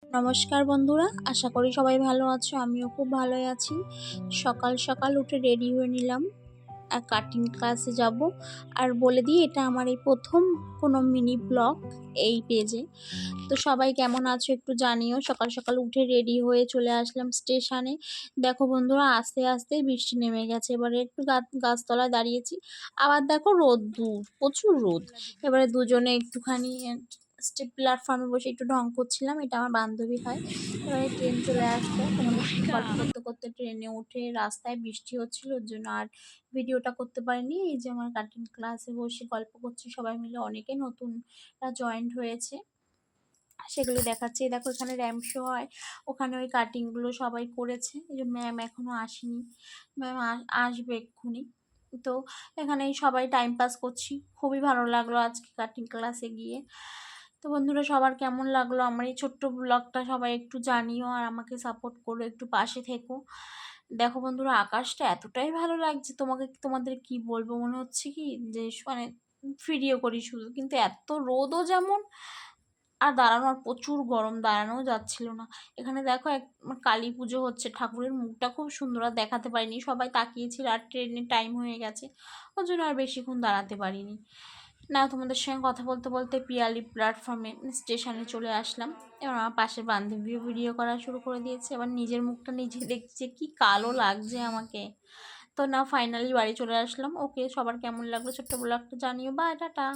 নমস্কার বন্ধুরা, আশা করি সবাই ভালো আছো। আমিও খুব ভালোই আছি। সকাল সকাল উঠে রেডি হয়ে নিলাম, আর কাটিং ক্লাসে যাব। আর বলে দিই, এটা আমার এই প্রথম কোনো মিনি ব্লগ এই পেজে। তো সবাই কেমন আছো একটু জানিও। সকাল সকাল উঠে রেডি হয়ে চলে আসলাম স্টেশনে। দেখো বন্ধুরা, আস্তে আস্তে বৃষ্টি নেমে গেছে। এবারে একটু গাছতলায় দাঁড়িয়েছি, আবার দেখো রোদ্দুর, প্রচুর রোদ। এবারে দুজনে একটুখানি প্ল্যাটফর্মে বসে একটু ঢং করছিলাম। এটা আমার বান্ধবী হয়। এবারে ট্রেন চলে আসলো, তোমাদের সঙ্গে গল্প করতে করতে ট্রেনে উঠে রাস্তায় বৃষ্টি হচ্ছিল, ওর জন্য আর ভিডিওটা করতে পারিনি। এই যে আমার কাটিং ক্লাসে বসে গল্প করছি সবাই মিলে, অনেকে নতুনরা জয়েন্ট হয়েছে, সেগুলো দেখাচ্ছে। দেখো এখানে র্যাম্প শো হয়, ওখানে ওই কাটিংগুলো সবাই করেছে। এই যে ম্যাম এখনো আসেনি, ম্যাম আসবে এক্ষুনি। তো এখানে সবাই টাইম পাস করছি। খুবই ভালো লাগলো আজকে কাটিং ক্লাসে গিয়ে। তো বন্ধুরা, সবার কেমন লাগলো আমার এই ছোট্ট ব্লগটা সবাই একটু জানিও, আর আমাকে সাপোর্ট করো, একটু পাশে থেকো। দেখো বন্ধুরা, আকাশটা এতটাই ভালো লাগছে, তোমাদের কি বলবো, মনে হচ্ছে কি যে মানে ভিডিও করি শুধু, কিন্তু এত রোদও যেমন, আর দাঁড়ানোর প্রচুর গরম, দাঁড়ানোও যাচ্ছিল না। এখানে দেখো কালী পুজো হচ্ছে, ঠাকুরের মুখটা খুব সুন্দর, আর দেখাতে পারিনি, সবাই তাকিয়েছিল, আর ট্রেনের টাইম হয়ে গেছে, ওর জন্য আর বেশিক্ষণ দাঁড়াতে পারিনি। না, তোমাদের সঙ্গে কথা বলতে বলতে পিয়ালি প্ল্যাটফর্মে স্টেশনে চলে আসলাম। এবার আমার পাশে বান্ধবীও ভিডিও করা শুরু করে দিয়েছে। এবার নিজের মুখটা নিজে দেখছে, কি কালো লাগছে আমাকে। তো না, ফাইনালি বাড়ি চলে আসলাম। ওকে, সবার কেমন লাগলো ছোট্ট ব্লগটা জানিও। Bye, tata.